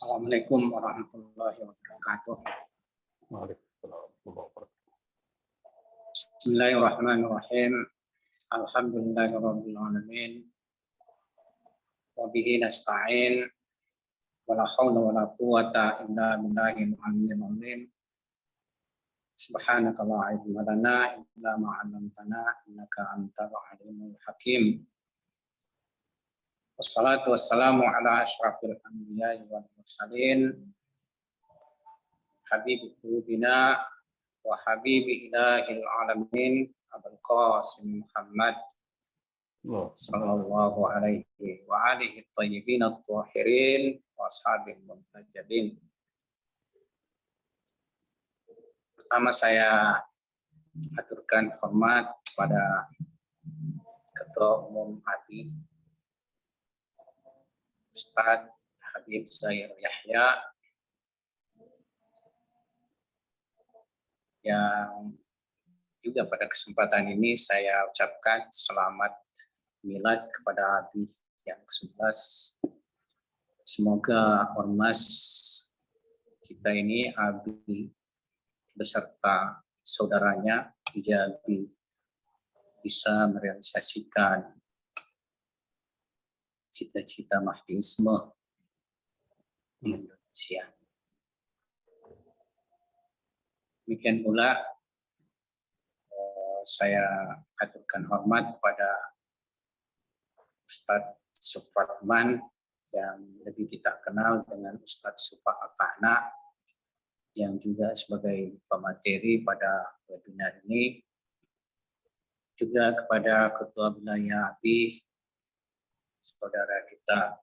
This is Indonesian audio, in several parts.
Assalamualaikum warahmatullahi wabarakatuh. Bismillahirrahmanirrahim. Alhamdulillahirabbil alamin. Wa bihi nasta'in. Wala haula wala quwwata illa billahil aliyyil azim. Subhanaka la ilma lana illa ma 'allamtana innaka antal alimul hakim. Wassalatu wassalamu ala asyrafil anbiya'i wal mursalin habibi qulubina wa habibi ilahil alamin Abul Qasim Muhammad sallallahu alaihi wa alihi thayyibin at-tahirin wa ashabil muntajabin. Pertama saya aturkan hormat kepada Ketua Umum ABI Ustadz Habib Zair Yahya yang juga pada kesempatan ini saya ucapkan selamat milad kepada Abi yang ke-11. Semoga ormas kita ini Abi beserta saudaranya Hijabi bisa merealisasikan cita-cita Mahdiisme di Indonesia. Demikian pula saya aturkan hormat kepada Ustadz Supratman yang lebih kita kenal dengan Ustadz Supa Atahna yang juga sebagai pemateri pada webinar ini, juga kepada Ketua Wilayah ABI saudara kita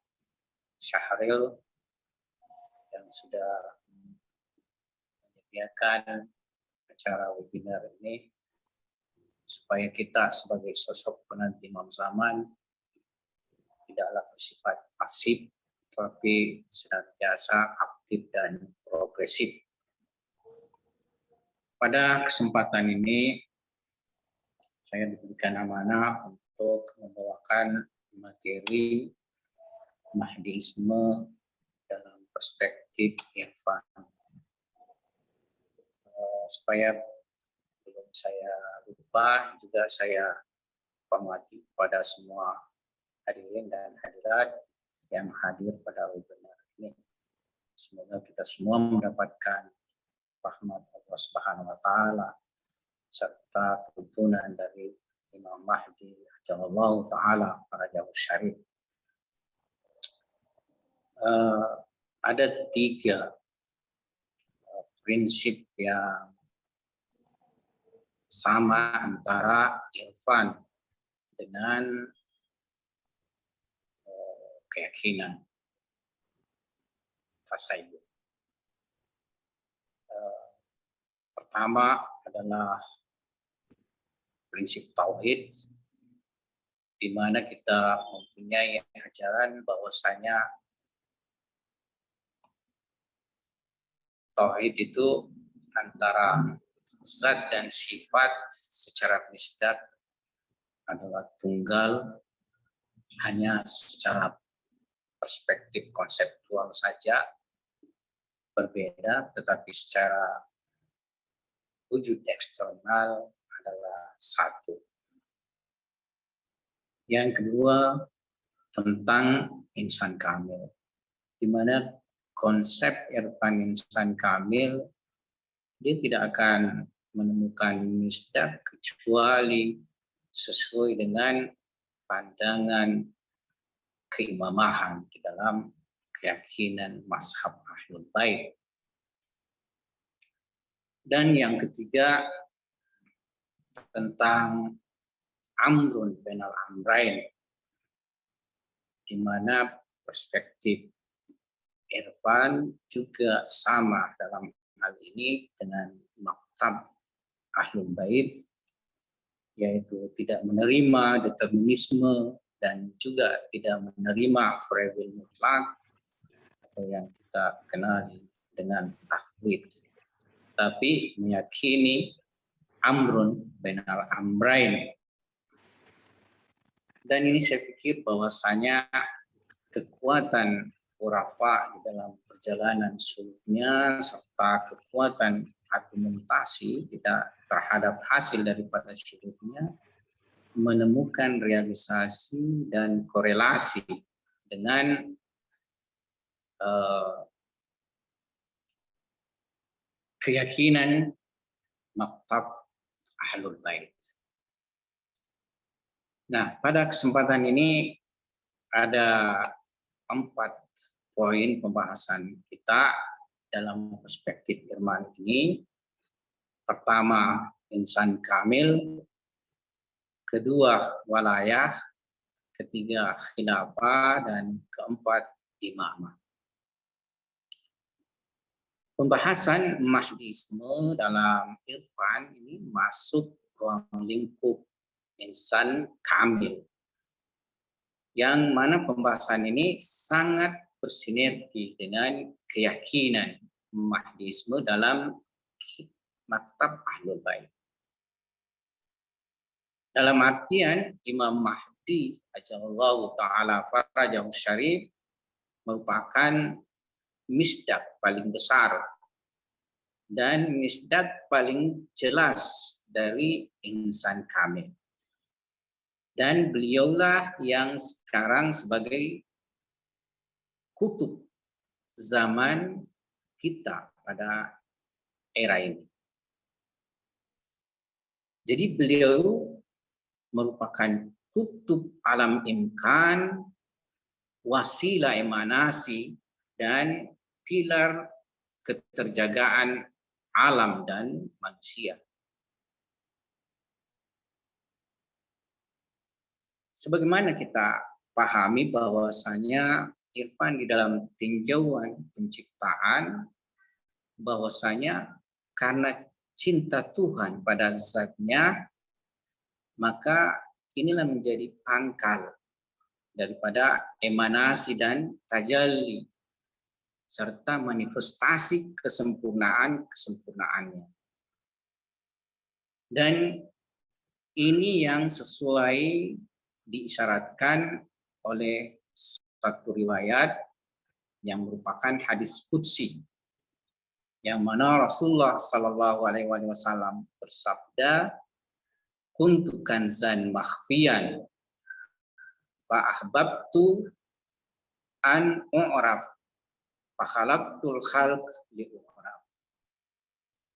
Syahril yang sudah menyediakan acara webinar ini supaya kita sebagai sosok penanti imam zaman tidaklah bersifat pasif tapi senantiasa aktif dan progresif. Pada kesempatan ini saya diberikan amanah untuk membawakan materi Mahdiisme dalam perspektif Irfan. Supaya belum saya lupa, juga saya hormati kepada semua hadirin dan hadirat yang hadir pada webinar ini. Semoga kita semua mendapatkan rahmat Allah Subhanahu wa taala serta tuntunan dari Imam Mahdi Ajallahu Ta'ala Farajahus Syarif. Ada 3 prinsip yang sama antara Irfan dengan keyakinan tasawuf. Pertama adalah prinsip tauhid, di mana kita mempunyai ajaran bahwasanya tauhid itu antara zat dan sifat secara nisbat adalah tunggal, hanya secara perspektif konseptual saja berbeda, tetapi secara wujud eksternal adalah satu. Yang kedua tentang insan kamil, di mana konsep Irfan insan kamil dia tidak akan menemukan misdak kecuali sesuai dengan pandangan keimamahan di dalam keyakinan mazhab Ahlul Bait. Dan yang ketiga tentang amrun bainal amrain, di mana perspektif Irfan juga sama dalam hal ini dengan maktab Ahlul Bait, yaitu tidak menerima determinisme dan juga tidak menerima free will mutlak atau yang kita kenali dengan tafwid, tapi meyakini amrun bainal amrain. Dan ini saya pikir bahwasanya kekuatan khurafa di dalam perjalanan suluknya serta kekuatan argumentasi tidak terhadap hasil daripada suluknya menemukan realisasi dan korelasi dengan keyakinan maktab Ahlul Bait. Nah, pada kesempatan ini ada 4 poin pembahasan kita dalam perspektif Irfan ini. Pertama, insan kamil. Kedua, walayah. Ketiga, khilafah. Dan keempat, imamah. Pembahasan Mahdisme dalam Irfan ini masuk ruang lingkup insan kamil, yang mana pembahasan ini sangat bersinergi dengan keyakinan Mahdisme dalam maktab Ahlul Bait. Dalam artian Imam Mahdi ajallahu ta'ala farajahu syarif merupakan misdak paling besar dan misdak paling jelas dari insan kamil. Dan beliaulah yang sekarang sebagai kutub zaman kita pada era ini. Jadi beliau merupakan kutub alam imkan, wasilah emanasi, dan pilar keterjagaan alam dan manusia. Sebagaimana kita pahami bahwasanya Irfan di dalam tinjauan penciptaan, bahwasanya karena cinta Tuhan pada zatnya, maka inilah menjadi pangkal daripada emanasi dan tajalli serta manifestasi kesempurnaannya. Dan ini yang sesuai diisyaratkan oleh satu riwayat yang merupakan hadis qudsi, yang mana Rasulullah Shallallahu Alaihi Wasallam bersabda, "Kuntu kanzan makhfiyan, fa ahbabtu an u'raf, fa khalaqtul khalq li u'raf."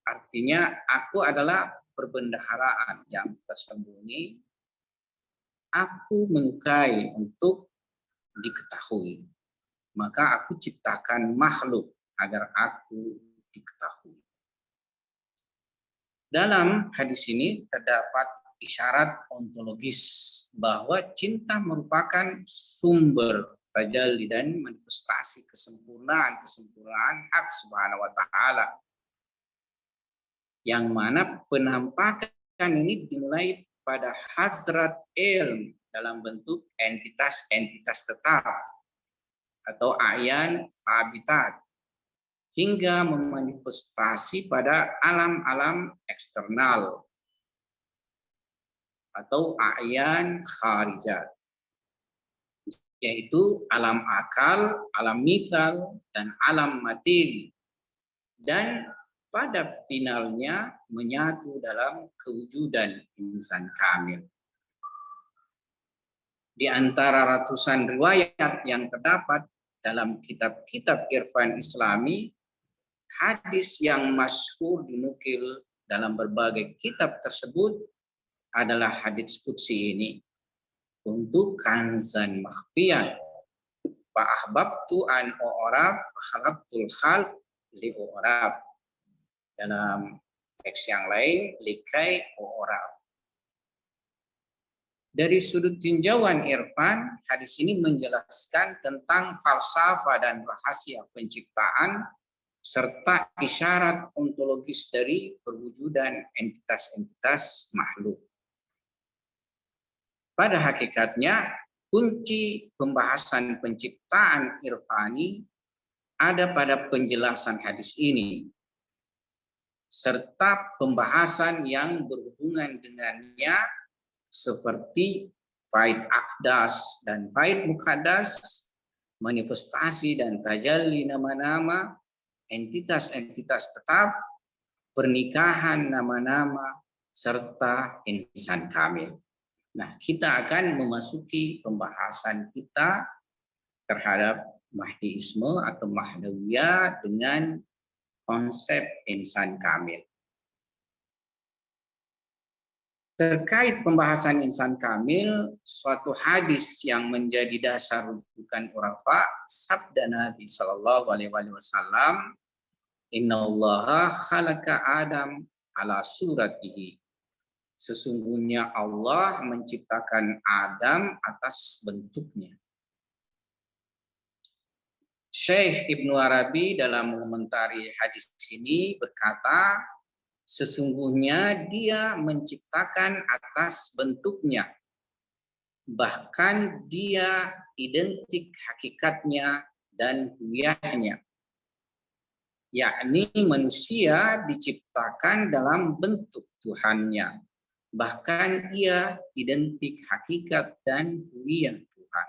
Artinya, aku adalah perbendaharaan yang tersembunyi. Aku menyukai untuk diketahui, maka aku ciptakan makhluk agar aku diketahui. Dalam hadis ini terdapat isyarat ontologis bahwa cinta merupakan sumber tajalli dan manifestasi kesempurnaan hak Subhanahu wa Ta'ala, yang mana penampakan ini dimulai pada hazrat ilm dalam bentuk entitas-entitas tetap atau ayan habitat, hingga memanifestasi pada alam-alam eksternal atau ayan kharijat, yaitu alam akal, alam mithal, dan alam materi, dan pada finalnya menyatu dalam kewujudan insan kamil. Di antara ratusan riwayat yang terdapat dalam kitab-kitab Irfan Islami, hadis yang masyhur dinukil dalam berbagai kitab tersebut adalah hadis qudsi ini. Untuk kanzan makhfiyan, fa ahbabtu an u'raf, fa khalaqtul khalq li u'raf. Dalam teks yang lain, likai u'raf. Dari sudut tinjauan Irfan, hadis ini menjelaskan tentang falsafah dan rahasia penciptaan serta isyarat ontologis dari perwujudan entitas-entitas makhluk. Pada hakikatnya, kunci pembahasan penciptaan Irfani ada pada penjelasan hadis ini, serta pembahasan yang berhubungan dengannya seperti faid akdas dan faid mukaddas, manifestasi dan tajalli nama-nama, entitas-entitas tetap, pernikahan nama-nama, serta insan kamil. Nah, kita akan memasuki pembahasan kita terhadap mahdiisme atau mahdawiyah dengan konsep insan kamil. Terkait pembahasan insan kamil, suatu hadis yang menjadi dasar rujukan urafa, sabda Nabi Shallallahu Alaihi Wasallam, Innallaha khalaqa Adam ala suratihi. Sesungguhnya Allah menciptakan Adam atas bentuknya. Syekh Ibnu Arabi dalam mengomentari hadis ini berkata, sesungguhnya dia menciptakan atas bentuknya. Bahkan dia identik hakikatnya dan huwiyahnya. Yakni manusia diciptakan dalam bentuk Tuhannya. Bahkan ia identik hakikat dan huwiyah Tuhan.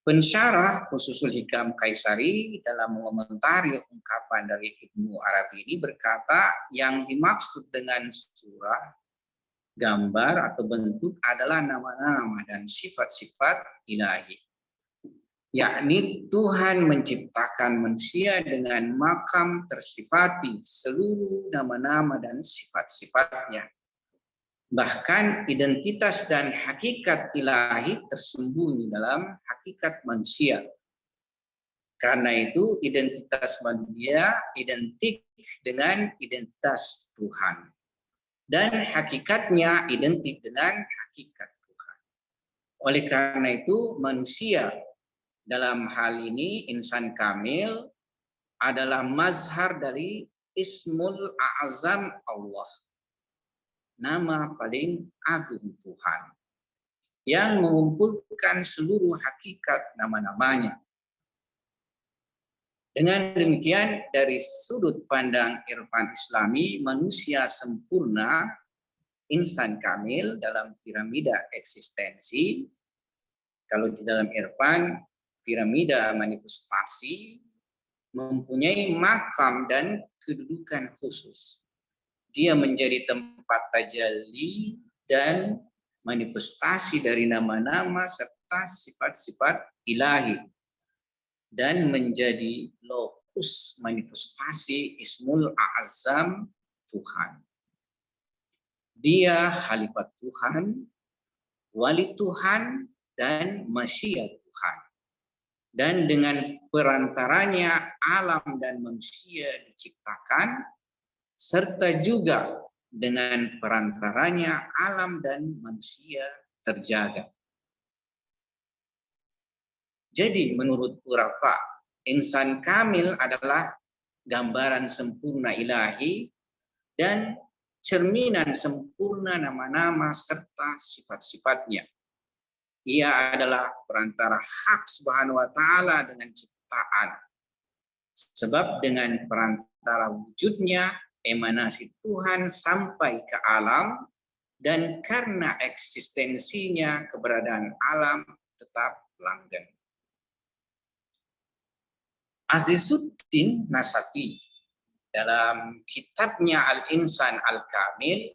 Pensyarah Fususul Hikam Kaisari dalam mengomentari ungkapan dari Ibnu Arabi ini berkata, yang dimaksud dengan surah, gambar atau bentuk adalah nama-nama dan sifat-sifat ilahi. Yakni Tuhan menciptakan manusia dengan makam tersifati seluruh nama-nama dan sifat-sifatnya. Bahkan identitas dan hakikat ilahi tersembunyi dalam hakikat manusia. Karena itu identitas manusia identik dengan identitas Tuhan. Dan hakikatnya identik dengan hakikat Tuhan. Oleh karena itu manusia dalam hal ini insan kamil adalah mazhar dari Ismul A'zam Allah. Nama paling agung Tuhan yang mengumpulkan seluruh hakikat nama-namanya. Dengan demikian dari sudut pandang irfan Islami, manusia sempurna, insan kamil dalam piramida eksistensi. Kalau di dalam irfan, piramida manifestasi mempunyai makam dan kedudukan khusus. Dia menjadi tempat tajalli dan manifestasi dari nama-nama serta sifat-sifat ilahi dan menjadi lokus manifestasi Ismul A'zam Tuhan. Dia khalifat Tuhan, wali Tuhan, dan masyiat Tuhan. Dan dengan perantaranya alam dan manusia diciptakan, serta juga dengan perantaranya alam dan manusia terjaga. Jadi menurut urafa, insan kamil adalah gambaran sempurna ilahi dan cerminan sempurna nama-nama serta sifat-sifatnya. Ia adalah perantara hak Subhanahu wa Ta'ala dengan ciptaan. Sebab dengan perantara wujudnya emanasi Tuhan sampai ke alam, dan karena eksistensinya keberadaan alam tetap langgeng. Azizuddin Nasafi dalam kitabnya Al-Insan Al-Kamil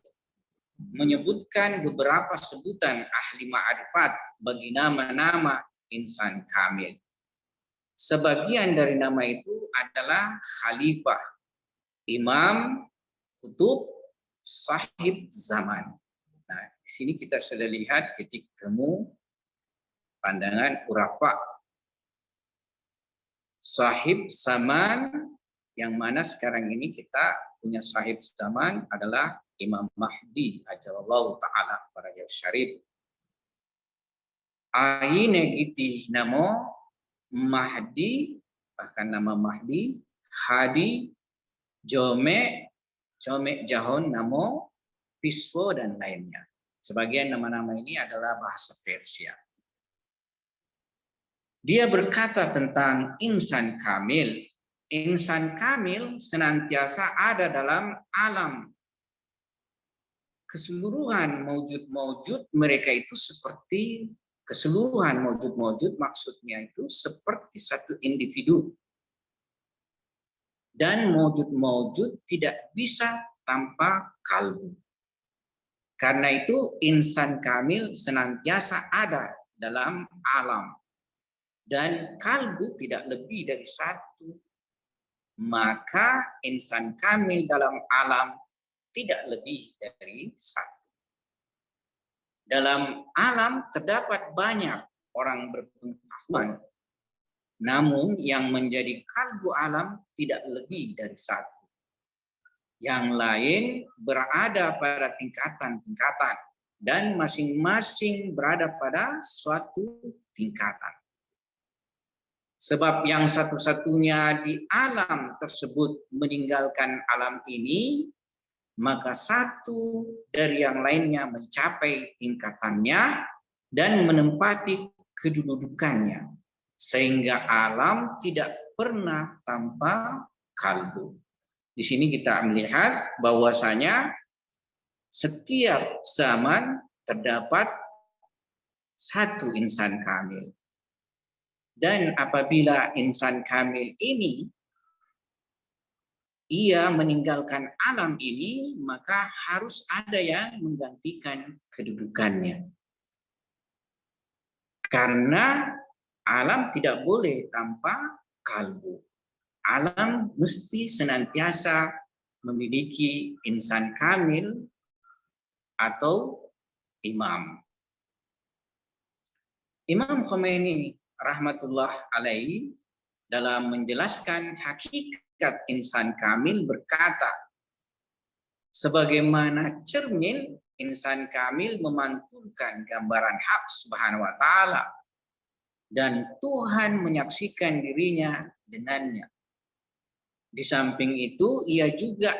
menyebutkan beberapa sebutan ahli ma'rifat bagi nama-nama insan kamil. Sebagian dari nama itu adalah khalifah, imam, kutub, sahib zaman. Nah, di sini kita sudah lihat titik temu pandangan urafa. Sahib zaman, yang mana sekarang ini kita punya sahib zaman adalah Imam Mahdi ajallahu ta'ala barajah syarif. Aine giti namo Mahdi, bahkan nama Mahdi, Hadi, Jome Jahon namo, Pispo, dan lainnya. Sebagian nama-nama ini adalah bahasa Persia. Dia berkata tentang insan kamil. Insan kamil senantiasa ada dalam alam. Keseluruhan maujud-maujud mereka itu seperti Keseluruhan mawjud-mawjud maksudnya itu seperti satu individu. Dan mawjud-mawjud tidak bisa tanpa kalbu. Karena itu insan kamil senantiasa ada dalam alam. Dan kalbu tidak lebih dari satu. Maka insan kamil dalam alam tidak lebih dari satu. Dalam alam terdapat banyak orang berpengetahuan, namun yang menjadi kalbu alam tidak lebih dari satu. Yang lain berada pada tingkatan-tingkatan dan masing-masing berada pada suatu tingkatan. Sebab yang satu-satunya di alam tersebut meninggalkan alam ini, maka satu dari yang lainnya mencapai tingkatannya dan menempati kedudukannya. Sehingga alam tidak pernah tanpa kalbu. Di sini kita melihat bahwasanya setiap zaman terdapat satu insan kamil. Dan apabila insan kamil ini ia meninggalkan alam ini, maka harus ada yang menggantikan kedudukannya. Karena alam tidak boleh tanpa kalbu. Alam mesti senantiasa memiliki insan kamil atau imam. Imam Khomeini rahmatullah alaihi dalam menjelaskan hakikat insan kamil berkata, sebagaimana cermin insan kamil memantulkan gambaran hak subhanahu wa ta'ala dan Tuhan menyaksikan dirinya dengannya. Di samping itu ia juga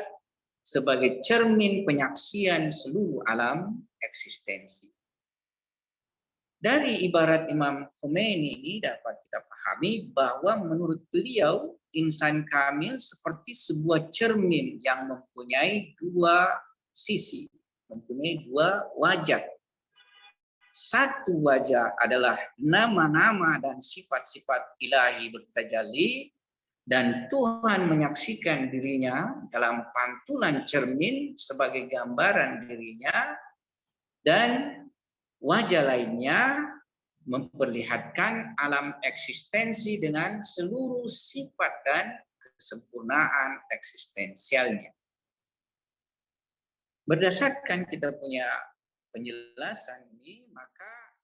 sebagai cermin penyaksian seluruh alam eksistensi. Dari ibarat Imam Khomeini ini dapat kita pahami bahwa menurut beliau insan kamil seperti sebuah cermin yang mempunyai dua sisi, mempunyai dua wajah. Satu wajah adalah nama-nama dan sifat-sifat ilahi bertajalli, dan Tuhan menyaksikan dirinya dalam pantulan cermin sebagai gambaran dirinya, dan wajah lainnya memperlihatkan alam eksistensi dengan seluruh sifat dan kesempurnaan eksistensialnya. Berdasarkan kita punya penjelasan ini, maka